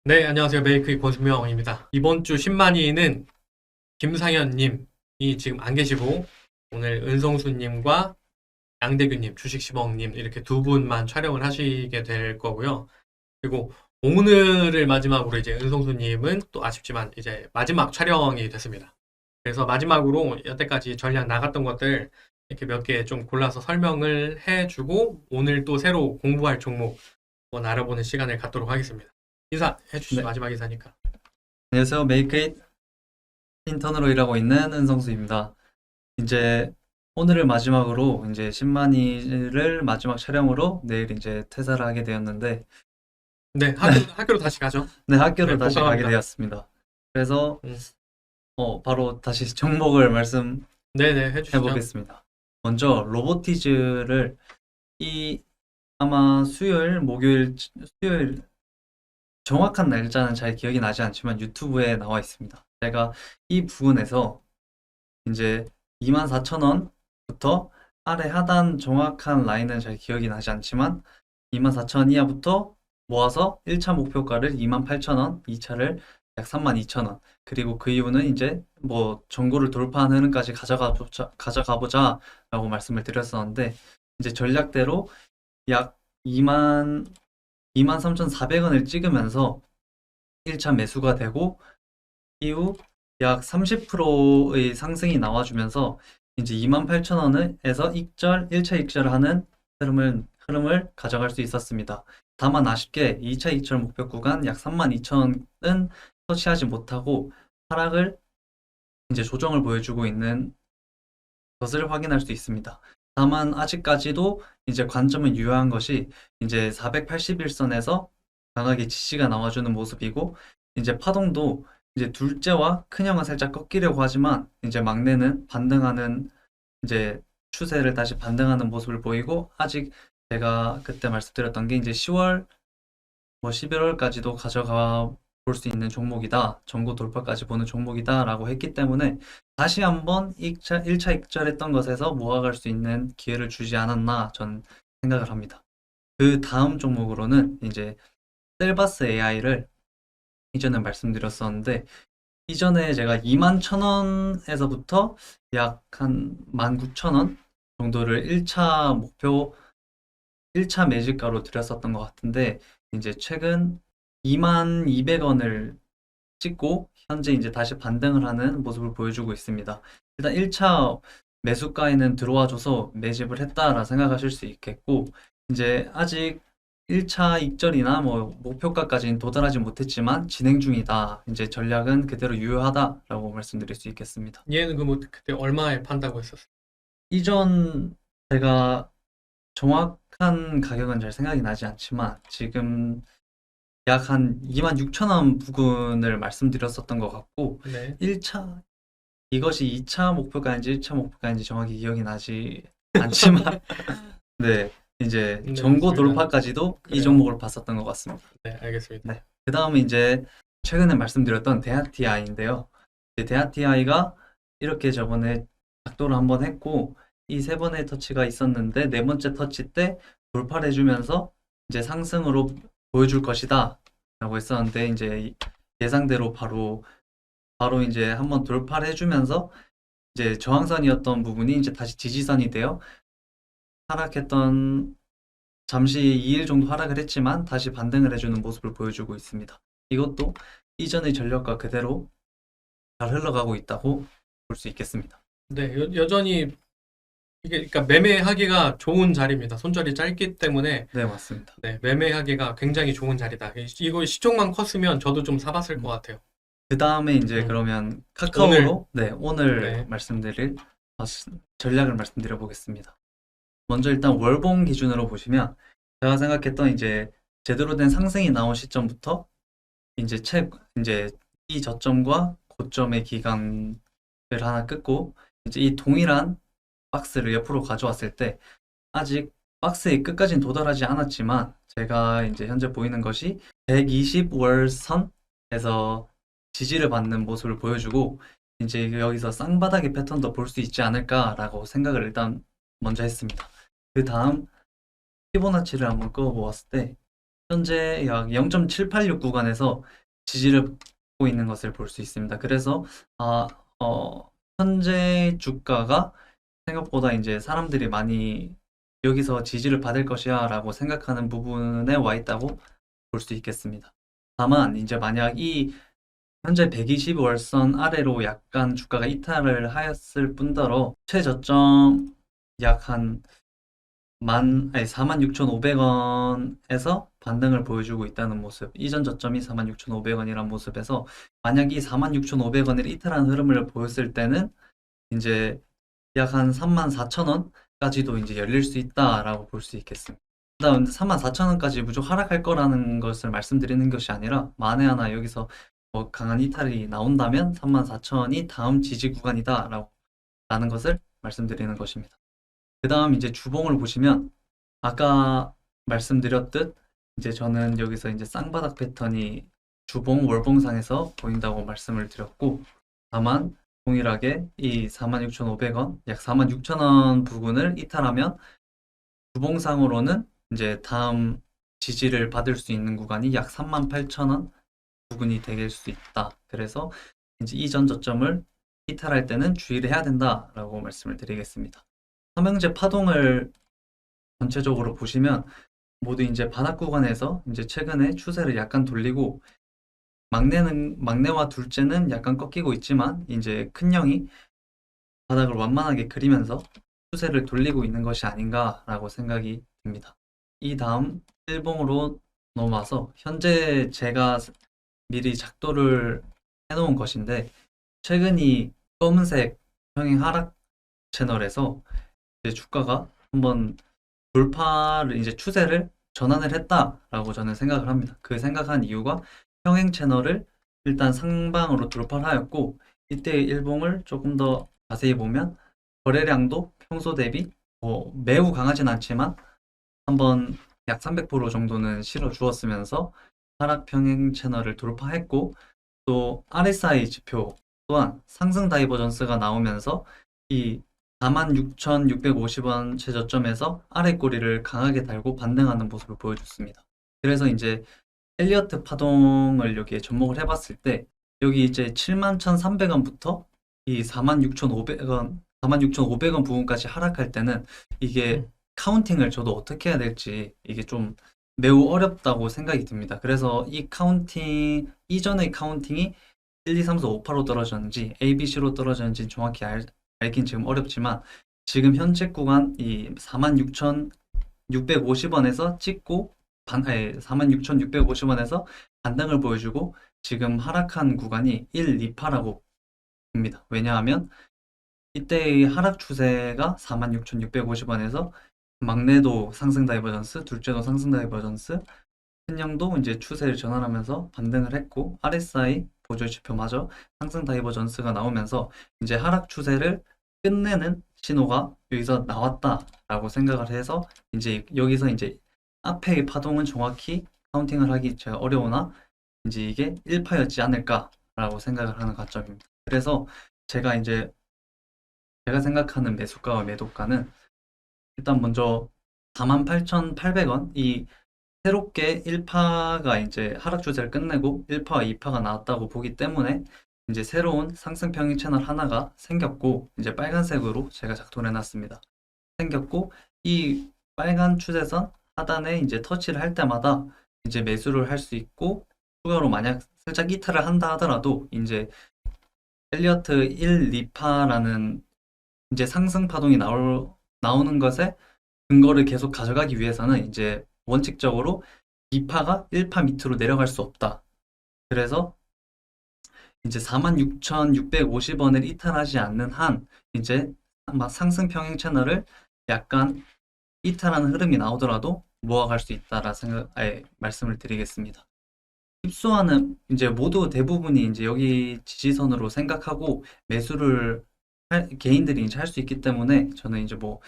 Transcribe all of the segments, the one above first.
네, 안녕하세요. 메이크의 권순명입니다. 이번 주 10만위는 김상현님이 지금 안 계시고, 오늘 은성수님과 양대규님, 주식10억님, 이렇게 두 분만 촬영을 하시게 될 거고요. 그리고 오늘을 마지막으로 이제 은성수님은 또 아쉽지만 이제 마지막 촬영이 됐습니다. 그래서 마지막으로 여태까지 전략 나갔던 것들 이렇게 몇 개 좀 골라서 설명을 해주고, 오늘 또 새로 공부할 종목 한번 알아보는 시간을 갖도록 하겠습니다. 인사해 주시죠. 네, 마지막 인사니까. 안녕하세요. 메이크잇 인턴으로 일하고 있는 은성수입니다. 이제 오늘을 마지막으로 이제 10만이를 마지막 촬영으로 내일 이제 퇴사를 하게 되었는데, 네, 학교로 다시 가죠. 네, 학교로 네, 다시 가게 복강합니다. 되었습니다. 그래서 음, 바로 다시 종목을 말씀해 네네, 해주시죠. 보겠습니다. 먼저 로보티즈를 이 아마 수요일, 목요일, 수요일 정확한 날짜는 잘 기억이 나지 않지만 유튜브에 나와 있습니다. 제가 이 부분에서 이제 24,000원부터 아래 하단 정확한 라인은 잘 기억이 나지 않지만 24,000원 이하부터 모아서 1차 목표가를 28,000원, 2차를 약 32,000원. 그리고 그 이유는 이제 뭐 전고를 돌파하는 흐름까지 가져가 보자라고 말씀을 드렸었는데, 이제 전략대로 약 23,400원을 찍으면서 1차 매수가 되고, 이후 약 30%의 상승이 나와주면서 이제 28,000원에서 1차 익절을 하는 흐름을 가져갈 수 있었습니다. 다만 아쉽게 2차 익절 목표 구간 약 32,000원은 터치하지 못하고 하락을 이제 조정을 보여주고 있는 것을 확인할 수 있습니다. 다만 아직까지도 이제 관점은 유효한 것이 이제 481선에서 강하게 지지가 나와주는 모습이고, 이제 파동도 이제 둘째와 큰형은 살짝 꺾이려고 하지만 이제 막내는 반등하는 이제 추세를 다시 반등하는 모습을 보이고, 아직 제가 그때 말씀드렸던 게 이제 10월 뭐 11월까지도 가져가 볼 수 있는 종목이다. 전고 돌파까지 보는 종목이다. 라고 했기 때문에 다시 한번 1차 익절했던 것에서 모아갈 수 있는 기회를 주지 않았나 전 생각을 합니다. 그 다음 종목으로는 이제 셀바스 AI를 이전에 말씀드렸었는데, 이전에 제가 21,000원에서부터 약 한 19,000원 정도를 1차 목표 1차 매집가로 드렸었던 것 같은데, 이제 최근 22,200원을 찍고 현재 이제 다시 반등을 하는 모습을 보여주고 있습니다. 일단 1차 매수가에는 들어와줘서 매집을 했다라 생각하실 수 있겠고, 이제 아직 1차 익절이나 뭐 목표가까지는 도달하지 못했지만 진행 중이다. 이제 전략은 그대로 유효하다라고 말씀드릴 수 있겠습니다. 얘는 그 뭐 그때 얼마에 판다고 했었어요? 이전 제가 정확한 가격은 잘 생각이 나지 않지만 지금 약 한 26,000원 부근을 말씀드렸었던 것 같고, 네. 1차 이것이 2차 목표가인지 1차 목표가인지 정확히 기억이 나지 않지만 네, 이제 네, 전고 맞습니다. 돌파까지도 이 그래요. 종목을 봤었던 것 같습니다. 네, 알겠습니다. 네. 그 다음에 이제 최근에 말씀드렸던 대하티아이인데요. 대하티아이가 이렇게 저번에 작도를 한번 했고, 이 세 번의 터치가 있었는데 네 번째 터치 때 돌파를 해주면서 이제 상승으로 보여줄 것이다 라고 했었는데, 이제 예상대로 바로 이제 한번 돌파를 해주면서 이제 저항선이었던 부분이 이제 다시 지지선이 되어 하락했던, 잠시 2일 정도 하락을 했지만 다시 반등을 해주는 모습을 보여주고 있습니다. 이것도 이전의 전력과 그대로 잘 흘러가고 있다고 볼 수 있겠습니다. 네, 여전히 이게 그러니까 매매하기가 좋은 자리입니다. 손절이 짧기 때문에 네, 맞습니다. 네, 매매하기가 굉장히 좋은 자리다. 이거 시총만 컸으면 저도 좀 사봤을 것 같아요. 그 다음에 이제 음, 그러면 오늘 카카오로 네, 오늘 네, 말씀드릴 어, 전략을 말씀드려 보겠습니다. 먼저 일단 월봉 기준으로 보시면 제가 생각했던 이제 제대로 된 상승이 나온 시점부터 이제 이 저점과 고점의 기간을 하나 끊고 이제 이 동일한 박스를 옆으로 가져왔을 때, 아직 박스의 끝까지는 도달하지 않았지만 제가 이제 현재 보이는 것이 120월 선에서 지지를 받는 모습을 보여주고, 이제 여기서 쌍바닥의 패턴도 볼 수 있지 않을까라고 생각을 일단 먼저 했습니다. 그 다음 피보나치를 한번 그어 보았을 때 현재 약 0.786 구간에서 지지를 받고 있는 것을 볼 수 있습니다. 그래서 아, 현재 주가가 생각보다 이제 사람들이 많이 여기서 지지를 받을 것이야 라고 생각하는 부분에 와 있다고 볼 수 있겠습니다. 다만 이제 만약 이 현재 120월선 아래로 약간 주가가 이탈을 하였을 뿐더러 최저점 약 한 46,500원에서 반등을 보여주고 있다는 모습, 이전 저점이 46,500원이라는 모습에서 만약 이 46,500원을 이탈한 흐름을 보였을 때는 이제 약 한 34,000원까지도 이제 열릴 수 있다라고 볼 수 있겠습니다. 그다음 34,000원까지 무조건 하락할 거라는 것을 말씀드리는 것이 아니라 만에 하나 여기서 뭐 강한 이탈이 나온다면 34,000원이 다음 지지 구간이다라고 라는 것을 말씀드리는 것입니다. 그 다음 이제 주봉을 보시면 아까 말씀드렸듯 이제 저는 여기서 이제 쌍바닥 패턴이 주봉 월봉상에서 보인다고 말씀을 드렸고, 다만 동일하게 이 46,500원, 약 46,000원 부근을 이탈하면 주봉상으로는 이제 다음 지지를 받을 수 있는 구간이 약 38,000원 부근이 될 수 있다. 그래서 이제 이전 저점을 이탈할 때는 주의를 해야 된다라고 말씀을 드리겠습니다. 삼형제 파동을 전체적으로 보시면 모두 이제 바닥 구간에서 이제 최근에 추세를 약간 돌리고 막내와 둘째는 약간 꺾이고 있지만 이제 큰형이 바닥을 완만하게 그리면서 추세를 돌리고 있는 것이 아닌가라고 생각이 듭니다. 이 다음 일봉으로 넘어와서 현재 제가 미리 작도를 해놓은 것인데, 최근 이 검은색 평행 하락 채널에서 이제 주가가 한번 돌파를 이제 추세를 전환을 했다라고 저는 생각을 합니다. 그 생각한 이유가 평행 채널을 일단 상방으로 돌파를 하였고, 이때의 일봉을 조금 더 자세히 보면 거래량도 평소 대비 뭐 매우 강하진 않지만 한번 약 300% 정도는 실어 주었으면서 하락 평행 채널을 돌파했고, 또 RSI 지표 또한 상승 다이버전스가 나오면서 이 46,650원 최저점에서 아래 꼬리를 강하게 달고 반등하는 모습을 보여줬습니다. 그래서 이제 엘리어트 파동을 여기에 접목을 해봤을 때 여기 이제 71,300원부터 이 46,500원, 46,500원 부분까지 하락할 때는 이게 카운팅을 저도 어떻게 해야 될지 이게 좀 매우 어렵다고 생각이 듭니다. 그래서 이 카운팅, 이전의 카운팅이 1, 2, 3, 4, 5, 8로 떨어졌는지 ABC로 떨어졌는지 정확히 알긴 지금 어렵지만, 지금 현재 구간 이 46,650원에서 찍고 46,650원에서 반등을 보여주고 지금 하락한 구간이 1, 2파라고 봅니다. 왜냐하면 이때의 하락 추세가 46,650원에서 막내도 상승 다이버전스, 둘째도 상승 다이버전스, 큰형도 이제 추세를 전환하면서 반등을 했고 RSI 보조 지표마저 상승 다이버전스가 나오면서 이제 하락 추세를 끝내는 신호가 여기서 나왔다라고 생각을 해서 이제 여기서 이제 앞에의 파동은 정확히 카운팅을 하기 제가 어려우나 이제 이게 1파였지 않을까라고 생각을 하는 관점입니다. 그래서 제가 이제 제가 생각하는 매수가와 매도가는 일단 먼저 48,800원 이 새롭게 1파가 이제 하락 추세를 끝내고 1파와 2파가 나왔다고 보기 때문에 이제 새로운 상승 평행 채널 하나가 생겼고, 이제 빨간색으로 제가 작동을 해놨습니다. 생겼고 이 빨간 추세선 하단에 이제 터치를 할 때마다 이제 매수를 할 수 있고, 추가로 만약 살짝 이탈을 한다 하더라도 이제 엘리어트 1, 2파라는 이제 상승 파동이 나오는 것에 근거를 계속 가져가기 위해서는 이제 원칙적으로 2파가 1파 밑으로 내려갈 수 없다. 그래서 이제 46,650원을 이탈하지 않는 한 이제 막 상승 평행 채널을 약간 이탈하는 흐름이 나오더라도 모아갈 수 있다라 말씀을 드리겠습니다. 흡수하는 이제 모두 대부분이 이제 여기 지지선으로 생각하고 매수를 개인들이 이제 할 수 있기 때문에 저는 이제 뭐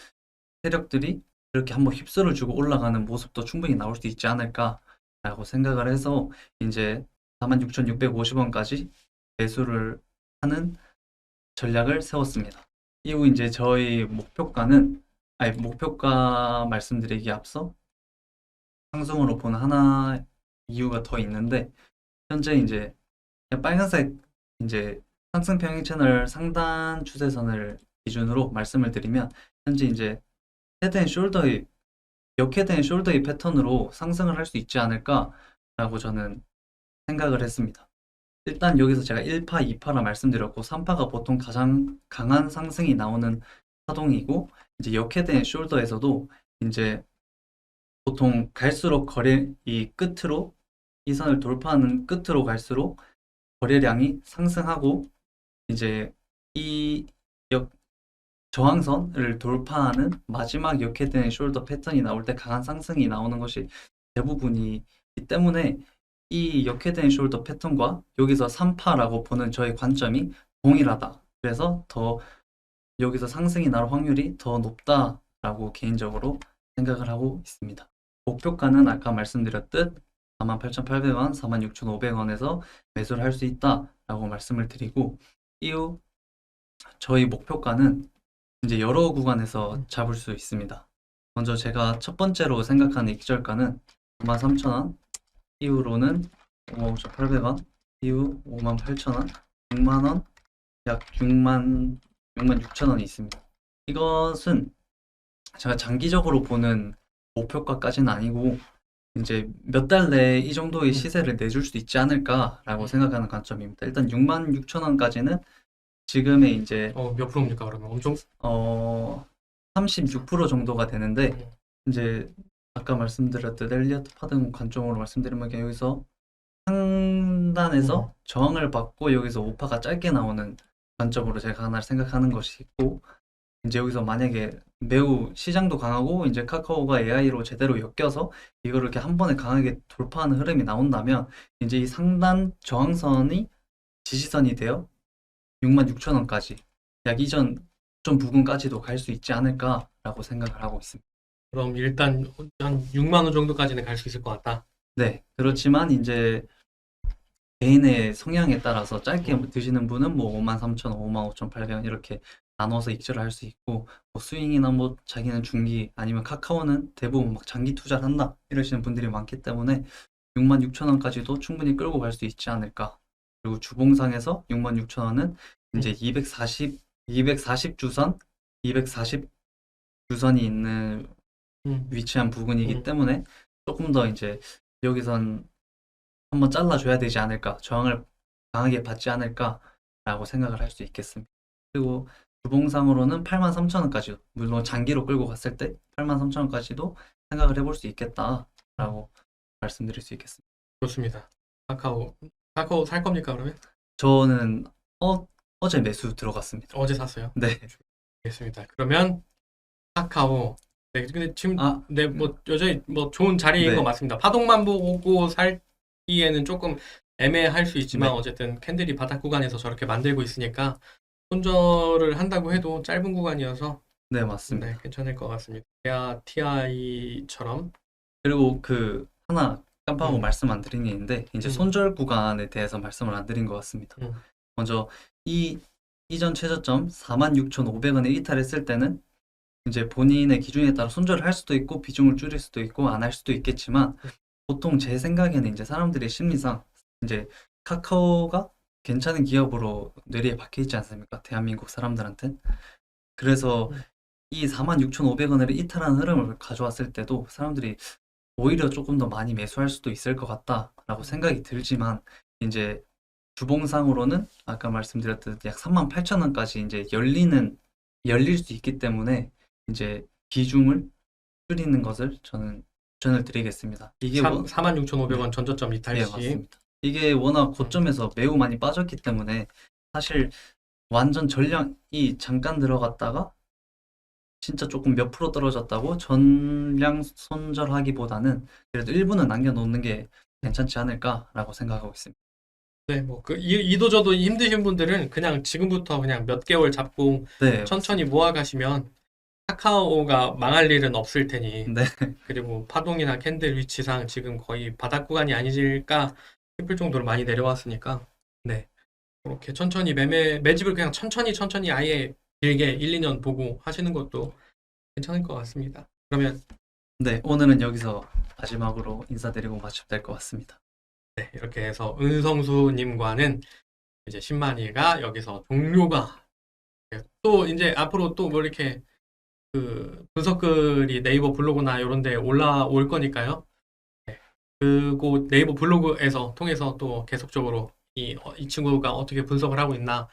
세력들이 이렇게 한번 휩쓸어 주고 올라가는 모습도 충분히 나올 수 있지 않을까라고 생각을 해서 이제 46,650원까지 매수를 하는 전략을 세웠습니다. 이후 이제 저희 목표가 말씀드리기 앞서 상승으로 보는 하나 이유가 더 있는데, 현재 이제 그냥 빨간색 이제 상승 평행 채널 상단 추세선을 기준으로 말씀을 드리면, 현재 이제 헤드앤숄더의 역헤드앤숄더의 패턴으로 상승을 할 수 있지 않을까라고 저는 생각을 했습니다. 일단 여기서 제가 1파, 2파라 말씀드렸고, 3파가 보통 가장 강한 상승이 나오는 파동이고, 이제 역헤드앤숄더에서도 이제 보통 갈수록 이 끝으로, 이 선을 돌파하는 끝으로 갈수록 거래량이 상승하고, 이제 이 저항선을 돌파하는 마지막 역헤드앤숄더 패턴이 나올 때 강한 상승이 나오는 것이 대부분이기 때문에, 이 역헤드앤숄더 패턴과 여기서 3파라고 보는 저의 관점이 동일하다. 그래서 더 여기서 상승이 날 확률이 더 높다라고 개인적으로 생각을 하고 있습니다. 목표가는 아까 말씀드렸듯 48,800원, 46,500원에서 매수를 할 수 있다라고 말씀을 드리고, 이후 저희 목표가는 이제 여러 구간에서 잡을 수 있습니다. 먼저 제가 첫 번째로 생각하는 익절가는 53,000원, 이후로는 55,800원, 이후 58,000원, 6만원, 약 66,000원이 있습니다. 이것은 제가 장기적으로 보는 목표가까지는 아니고, 이제 몇 달 내에 이 정도의 시세를 내줄 수 있지 않을까라고 생각하는 관점입니다. 일단 66,000원까지는 지금의 이제 몇 프로입니까, 그러면? 엄청 36% 정도가 되는데, 이제 아까 말씀드렸듯 엘리어트 파동 관점으로 말씀드리면 여기서 상단에서 저항을 받고 여기서 오파가 짧게 나오는 관점으로 제가 하나 생각하는 것이 있고, 이제 여기서 만약에 매우 시장도 강하고 이제 카카오가 AI로 제대로 엮여서 이거를 이렇게 한 번에 강하게 돌파하는 흐름이 나온다면, 이제 이 상단 저항선이 지지선이 되어 66,000원까지, 약 이전 좀 부근까지도 갈 수 있지 않을까라고 생각을 하고 있습니다. 그럼 일단 한 6만 원 정도까지는 갈 수 있을 것 같다. 네, 그렇지만 이제 개인의 성향에 따라서 짧게 드시는 분은 뭐 53,000원, 55,800원 이렇게 나눠서 익절을 할 수 있고, 뭐 스윙이나 뭐 자기는 중기, 아니면 카카오는 대부분 막 장기 투자를 한다 이러시는 분들이 많기 때문에 66,000원까지도 충분히 끌고 갈 수 있지 않을까. 그리고 주봉상에서 66,000원은 이제 240주선, 240주선이 있는 위치한 부분이기 때문에 조금 더 이제 여기선 한번 잘라줘야 되지 않을까, 저항을 강하게 받지 않을까라고 생각을 할 수 있겠습니다. 그리고 주봉상으로는 83,000원까지도, 물론 장기로 끌고 갔을 때 83,000원까지도 생각을 해볼 수 있겠다라고 말씀드릴 수 있겠습니다. 좋습니다. 카카오 살 겁니까, 그러면? 저는 어제 매수 들어갔습니다. 어제 샀어요. 네. 알겠습니다. 그러면 카카오. 네, 근데 지금 네, 뭐 여전히 뭐 좋은 자리인 네. 거 맞습니다. 파동만 보고 살기에는 조금 애매할 수 있지만 네. 어쨌든 캔들이 바닥 구간에서 저렇게 만들고 있으니까 손절을 한다고 해도 짧은 구간이어서 네, 맞습니다. 네, 괜찮을 것 같습니다. TI처럼. 그리고 그 하나 깜빡하고 말씀 안 드린 게 있는데, 이제 음. 손절 구간에 대해서 말씀을 안 드린 것 같습니다. 먼저 이전 최저점 46,500원에 이탈했을 때는 이제 본인의 기준에 따라 손절을 할 수도 있고 비중을 줄일 수도 있고 안 할 수도 있겠지만, 보통 제 생각에는 이제 사람들의 심리상 이제 카카오가 괜찮은 기업으로 뇌리에 박혀 있지 않습니까? 대한민국 사람들한텐. 그래서 이 46,500원을 이탈한 흐름을 가져왔을 때도 사람들이 오히려 조금 더 많이 매수할 수도 있을 것 같다라고 생각이 들지만, 이제 주봉상으로는 아까 말씀드렸듯 약 38,000원까지 이제 열릴 수 있기 때문에 이제 비중을 줄이는 것을 저는 추천을 드리겠습니다. 이게 46,500원 전저점 이탈 네, 시. 맞습니다. 이게 워낙 고점에서 매우 많이 빠졌기 때문에 사실 완전 전량이 잠깐 들어갔다가 진짜 조금 몇 프로 떨어졌다고 전량 손절하기보다는 그래도 일부는 남겨놓는 게 괜찮지 않을까라고 생각하고 있습니다. 네, 뭐 이도저도 힘드신 분들은 그냥 지금부터 그냥 몇 개월 잡고 네, 천천히 모아가시면 카카오가 망할 일은 없을 테니. 네, 그리고 파동이나 캔들 위치상 지금 거의 바닥 구간이 아니실까 싶을 정도로 많이 내려왔으니까, 네, 그렇게 천천히 매집을 그냥 천천히 아예 길게 1, 2년 보고 하시는 것도 괜찮을 것 같습니다. 그러면 네, 오늘은 여기서 마지막으로 인사드리고 마치면 될 것 같습니다. 네, 이렇게 해서 은성수님과는 이제 10만위가 여기서 종료가 또 이제 앞으로 또 뭐 이렇게 그 분석글이 네이버 블로그나 이런 데 올라올 거니까요. 네, 그곳 네이버 블로그에서 통해서 또 계속적으로 이 친구가 어떻게 분석을 하고 있나,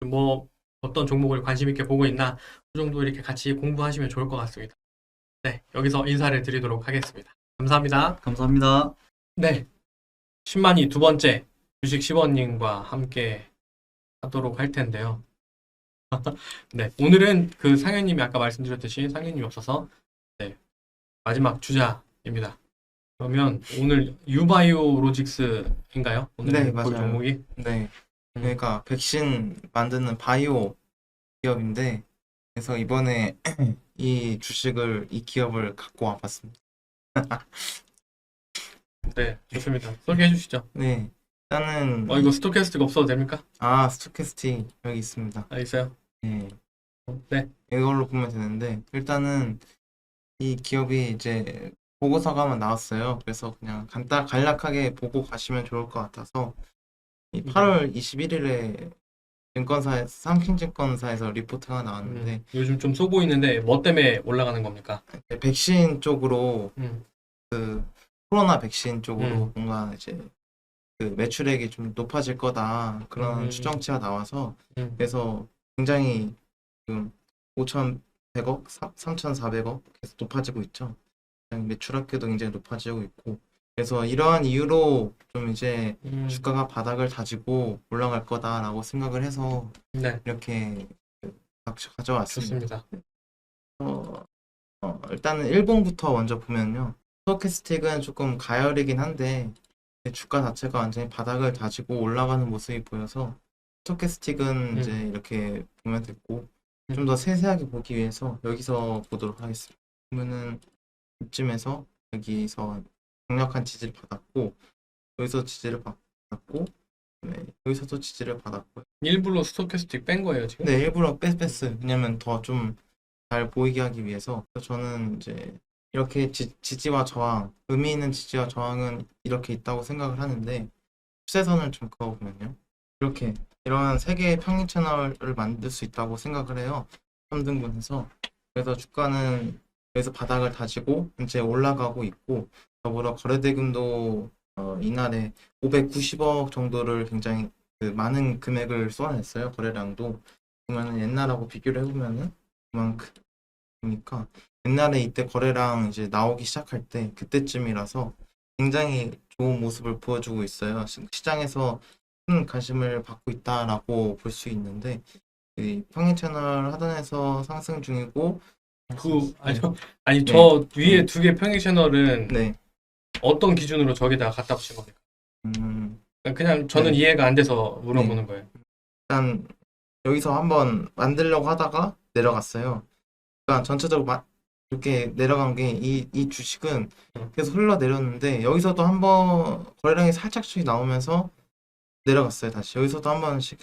뭐 어떤 종목을 관심 있게 보고 있나, 그 정도 이렇게 같이 공부하시면 좋을 것 같습니다. 네, 여기서 인사를 드리도록 하겠습니다. 감사합니다. 감사합니다. 네, 10만위 두 번째 주식 10원님과 함께 하도록 할 텐데요. 네, 오늘은 그 상현님이 아까 말씀드렸듯이 상현님이 없어서 네, 마지막 주자입니다. 그러면 오늘 유바이오로직스인가요? 오늘 네, 볼 맞아요. 종목이? 네, 음, 그러니까 백신 만드는 바이오 기업인데, 그래서 이번에 이 기업을 갖고 와봤습니다. 네, 좋습니다. 소개해 주시죠. 네, 일단은 이거 스토캐스트가 없어도 됩니까? 스토캐스틱 여기 있습니다. 있어요. 네, 네, 이걸로 보면 되는데, 일단은 이 기업이 이제 보고서가 나왔어요. 그래서 그냥 간략하게 보고 가시면 좋을 것 같아서 이 8월 21일에 삼킨증권사에서 리포트가 나왔는데, 요즘 좀 쏘 보이는데 뭐 때문에 올라가는 겁니까? 백신 쪽으로 음, 그 코로나 백신 쪽으로 음. 뭔가 이제 그 매출액이 좀 높아질 거다 그런 음. 추정치가 나와서, 음. 그래서 굉장히 지금 5,100억, 3,400억 계속 높아지고 있죠. 그냥 매출액도 굉장히 높아지고 있고, 그래서 이러한 이유로 좀 이제 주가가 바닥을 다지고 올라갈 거다라고 생각을 해서 네, 이렇게 가져왔습니다. 좋습니다. 일단은 일봉부터 먼저 보면요. 스토캐스틱은 조금 가열이긴 한데 주가 자체가 완전히 바닥을 다지고 올라가는 모습이 보여서 스토캐스틱은 이제 이렇게 보면 됐고, 좀 더 세세하게 보기 위해서 여기서 보도록 하겠습니다. 보면은 이쯤에서 여기서 강력한 지지를 받았고, 여기서 지지를 받았고, 네, 여기서도 지지를 받았고. 일부러 스토캐스틱 뺀 거예요, 지금? 네, 일부러 뺐어요. 왜냐면 더 좀 잘 보이게 하기 위해서. 저는 이제 이렇게 지지와 저항, 의미 있는 지지와 저항은 이렇게 있다고 생각을 하는데, 추세선을 좀 그어보면요. 이렇게 이런 세 개의 평행 채널을 만들 수 있다고 생각을 해요. 3등분해서. 그래서 주가는 여기서 바닥을 다지고 이제 올라가고 있고, 더불어 거래대금도 이날에 590억 정도를 굉장히 많은 금액을 쏟아냈어요. 거래량도. 보면은 옛날하고 비교를 해보면은 그만큼이니까, 옛날에 이때 거래량 이제 나오기 시작할 때 그때쯤이라서 굉장히 좋은 모습을 보여주고 있어요. 시장에서 큰 관심을 받고 있다라고 볼 수 있는데, 이 평행 채널 하단에서 상승 중이고, 아니, 네. 저 위에 두 개 평행 채널은 네, 어떤 기준으로 저기다가 갖다 붙인 겁니까? 그냥 저는 네. 이해가 안 돼서 물어보는 거예요. 일단 여기서 한번 만들려고 하다가 내려갔어요. 그러니까 전체적으로 이렇게 내려간 게 이 주식은 계속 흘러내렸는데, 여기서도 한번 거래량이 살짝씩 나오면서 내려갔어요. 다시 여기서도 한 번씩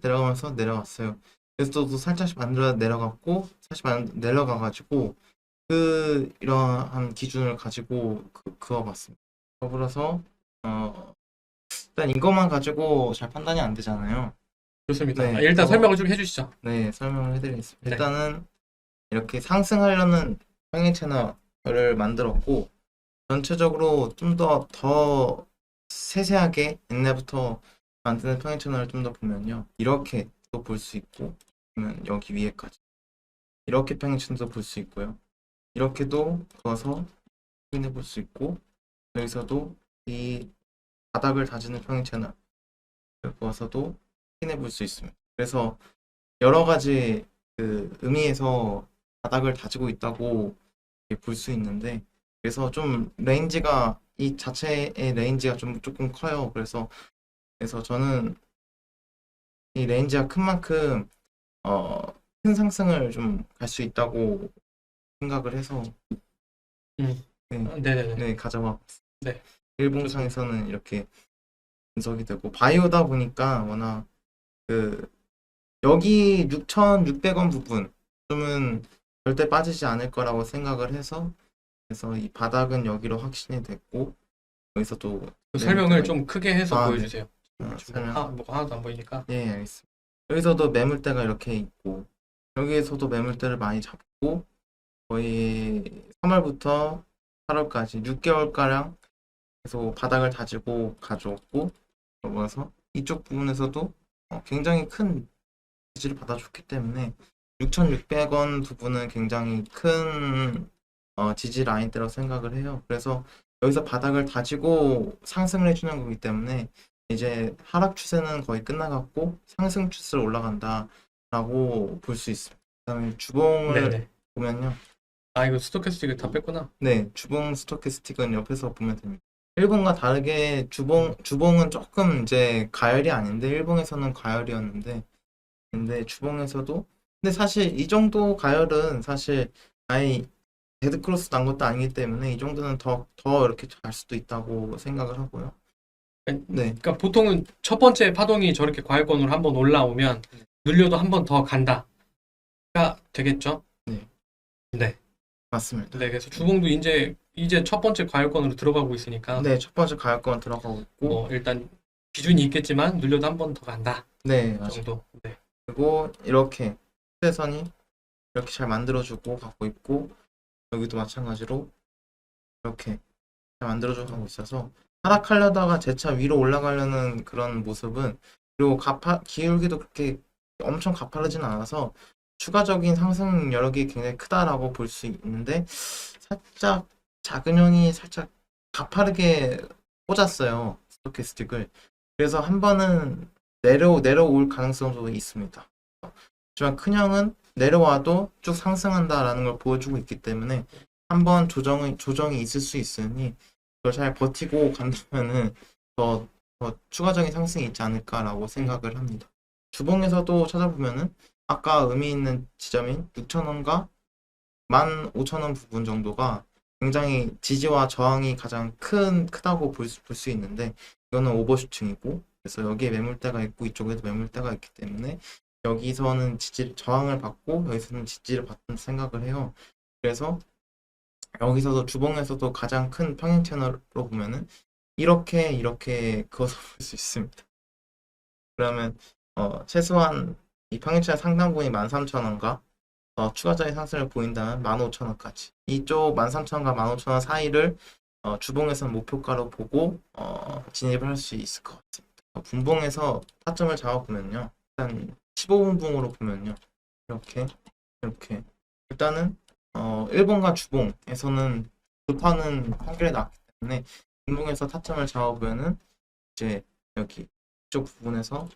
내려가면서 내려갔어요. 여기서도 살짝씩 만들어 내려갔고, 살짝 내려가가지고 이러한 기준을 가지고 그어봤습니다. 더불어서 일단 이것만 가지고 잘 판단이 안 되잖아요. 좋습니다. 네, 일단 설명을 좀 해주시죠. 네, 설명을 해드리겠습니다. 네. 일단은 이렇게 상승하려는 평행 채널을 만들었고, 전체적으로 좀 더 세세하게 옛날부터 만드는 평행 채널을 좀 더 보면요, 이렇게 또 볼 수 있고, 그러면 여기 위에까지 이렇게 평행 채널도 볼 수 있고요, 이렇게도 그어서 확인해 볼 수 있고, 여기서도 이 바닥을 다지는 평행 채널 그어서도 확인해 볼 수 있습니다. 그래서 여러 가지 의미에서 바닥을 다지고 있다고 볼 수 있는데, 그래서 좀 레인지가, 이 자체의 레인지가 조금 커요. 그래서 저는 이 레인지가 큰 만큼 큰 상승을 좀 갈 수 있다고 생각을 해서 네네네. 가져와. 네. 일봉상에서는 이렇게 분석이 되고, 바이오다 보니까 워낙 여기 6,600원 부분 좀은 절대 빠지지 않을 거라고 생각을 해서 그래서 이 바닥은 여기로 확신이 됐고 여기서 또 그 설명을 매물대가 좀 크게 해서 아, 네. 보여주세요. 지금 설명. 뭐가 하나도 안 보이니까. 예, 알겠습니다. 여기서도 매물대가 이렇게 있고 여기에서도 매물대를 많이 잡고 거의 3월부터 8월까지 6개월가량 계속 바닥을 다지고 가져왔고 넘어서 이쪽 부분에서도 굉장히 큰 지지를 받아줬기 때문에 6,600원 부분은 굉장히 큰 지지 라인대라고 생각을 해요. 그래서 여기서 바닥을 다지고 상승을 해주는 거기 때문에 이제 하락 추세는 거의 끝나갔고 상승 추세로 올라간다라고 볼 수 있습니다. 그다음에 주봉을 네네. 보면요. 아, 이거 스토캐스틱을 다 뺐구나. 네, 주봉 스토캐스틱은 옆에서 보면 됩니다. 일본과 다르게 주봉은 조금 이제 가열이 아닌데 일본에서는 가열이었는데 근데 주봉에서도 근데 사실 이 정도 가열은 사실 아예 데드크로스 난 것도 아니기 때문에 이 정도는 더 이렇게 갈 수도 있다고 생각을 하고요. 네, 그러니까 보통은 첫 번째 파동이 저렇게 과열권으로 한번 올라오면 눌려도 한 번 더 간다가 되겠죠? 네. 네. 맞습니다. 네, 그래서 주봉도 이제 첫 번째 과열권으로 들어가고 있으니까 네, 첫 번째 가열권 들어가고 있고 뭐 일단 기준이 있겠지만 눌려도 한 번 더 간다 네, 맞아요. 정도. 네. 그리고 이렇게 추세선이 이렇게 잘 만들어주고 가고 있고 여기도 마찬가지로 이렇게 잘 만들어주고 가고 있어서 하락하려다가 재차 위로 올라가려는 그런 모습은 그리고 기울기도 그렇게 엄청 가파르진 않아서 추가적인 상승 여력이 굉장히 크다라고 볼 수 있는데 살짝 작은 형이 살짝 가파르게 꽂았어요 스토캐스틱을. 그래서 한 번은 내려올 가능성도 있습니다. 하지만 큰 형은 내려와도 쭉 상승한다라는 걸 보여주고 있기 때문에 한번 조정이 있을 수 있으니 그걸 잘 버티고 간다면은 더 추가적인 상승이 있지 않을까라고 생각을 합니다. 주봉에서도 찾아보면은 아까 의미 있는 지점인 6,000원과 15,000원 부분 정도가 굉장히 지지와 저항이 가장 크다고 볼 수 있는데 이거는 오버슈팅이고 그래서 여기에 매물대가 있고 이쪽에도 매물대가 있기 때문에 여기서는 저항을 받고 여기서는 지지를 받는 생각을 해요. 그래서 여기서도 주봉에서도 가장 큰 평행 채널로 보면은 이렇게 그어서 볼 수 있습니다. 그러면 최소한 이 평행 채널 상단 부분이 13,000원과 추가적인 상승을 보인다면 15,000원까지 이쪽 13,000원과 15,000원 사이를 주봉에서는 목표가로 보고 진입을 할 수 있을 것 같습니다. 분봉에서 타점을 잡아보면요. 일단 15분봉으로 보면요. 이렇게 일단은 일본과 주봉에서는 급하는 확률이 낮기 때문에 분봉에서 타점을 잡아보면은 이제 여기 이쪽 부분에서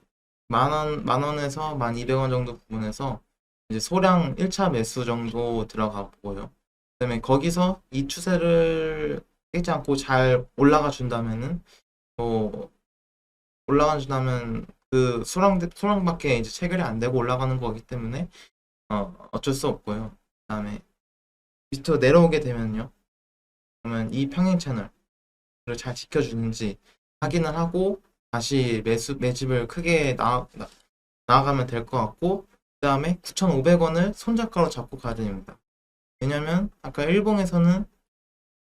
만 원에서 1,200원 정도 부분에서 이제 소량 1차 매수 정도 들어가 보고요. 그다음에 거기서 이 추세를 깨지 않고 잘 올라가 준다면은 올라가 준다면 그 소량밖에 이제 체결이 안 되고 올라가는 거기 때문에 어쩔 수 없고요. 그다음에 밑으로 내려오게 되면요. 그러면 이 평행 채널을 잘 지켜주는지 확인을 하고 다시 매집을 크게 나아가면 될 것 같고 그 다음에 9,500원을 손절가로 잡고 가야 됩니다. 왜냐면 아까 일봉에서는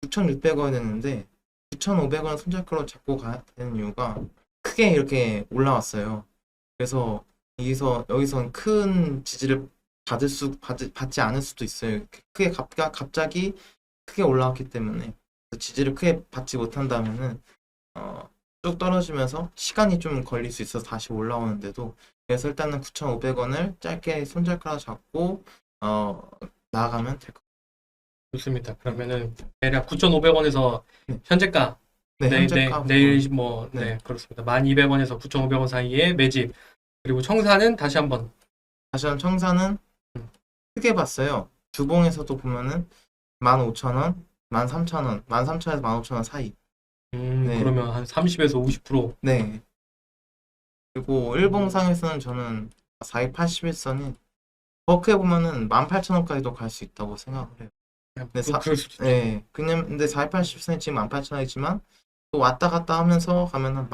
6,600원이었는데 9,500원 손절가로 잡고 가야 되는 이유가 크게 이렇게 올라왔어요. 그래서 여기선 큰 지지를 받지 않을 수도 있어요. 크게 갑자기 크게 올라왔기 때문에 지지를 크게 받지 못한다면은 쭉 떨어지면서 시간이 좀 걸릴 수 있어서 다시 올라오는데도 그래서 일단은 9,500원을 짧게 손절가로 잡고 나아가면 될 것 같아요. 좋습니다. 그러면은 대략 9,500원에서 네. 현재가 네, 현재가 내일 뭐 네. 네, 그렇습니다. 12,200원에서 9,500원 사이에 매집. 그리고 청사는 다시 한번 다시 한번 청사는 크게 봤어요. 주봉에서도 보면은 15,000원, 13,000원, 13,000원에서 15,000원 사이. 네. 그러면 한 30에서 50%. 네. 그리고 일봉상에서는 저는 4,281선이 더 크게 보면은 18,000원까지도 갈 수 있다고 생각을 해요. 네, 그럴 수도 있죠. 네. 근데 4,280선이 지금 18,000원이지만 또 왔다 갔다 하면서 가면은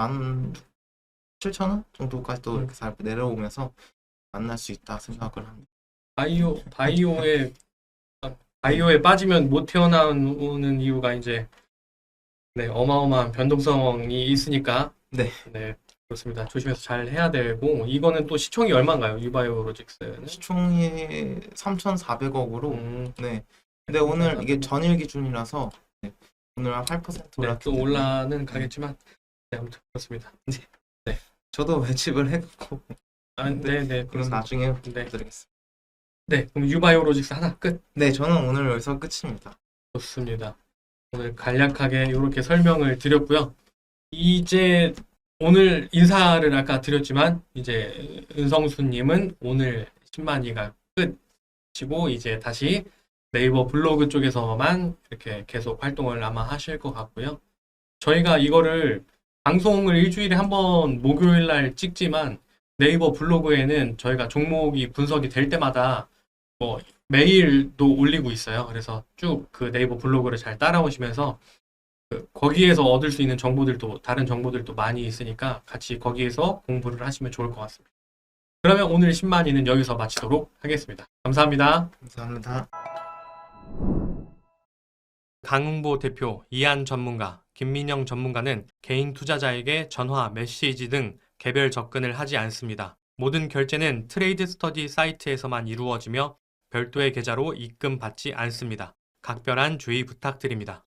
17,000원 정도까지 또 이렇게 잘 내려오면서 만날 수 있다 생각을 합니다. 바이오의 바이오에 빠지면 못 태어나오는 이유가 이제 네, 어마어마한 변동성이 있으니까 네. 네, 그렇습니다. 조심해서 잘 해야 되고 이거는 또 시총이 얼마인가요? 유바이오로직스는? 시총이 3,400억으로 네. 근데 오늘 이게 전일 기준이라서 네. 오늘 한 8% 네, 올랐기 또 때문에 올라는 가겠지만 네, 아무튼 그렇습니다. 저도 매집을 했고 아, 네, 네, 이건 그렇습니다. 나중에 네, 드리겠습니다. 네, 그럼 유바이오로직스 하나 끝. 네, 저는 오늘 여기서 끝입니다. 좋습니다. 오늘 간략하게 이렇게 설명을 드렸고요. 이제 오늘 인사를 아까 드렸지만 이제 은성수님은 오늘 10만위가 끝이고 이제 다시 네이버 블로그 쪽에서만 이렇게 계속 활동을 아마 하실 것 같고요. 저희가 이거를 방송을 일주일에 한 번 목요일 날 찍지만 네이버 블로그에는 저희가 종목이 분석이 될 때마다 뭐 매일도 올리고 있어요. 그래서 쭉 그 네이버 블로그를 잘 따라오시면서 거기에서 얻을 수 있는 정보들도 다른 정보들도 많이 있으니까 같이 거기에서 공부를 하시면 좋을 것 같습니다. 그러면 오늘 10만위는 여기서 마치도록 하겠습니다. 감사합니다. 감사합니다. 강흥보 대표, 이한 전문가, 김민영 전문가는 개인 투자자에게 전화, 메시지 등 개별 접근을 하지 않습니다. 모든 결제는 트레이드 스터디 사이트에서만 이루어지며 별도의 계좌로 입금받지 않습니다. 각별한 주의 부탁드립니다.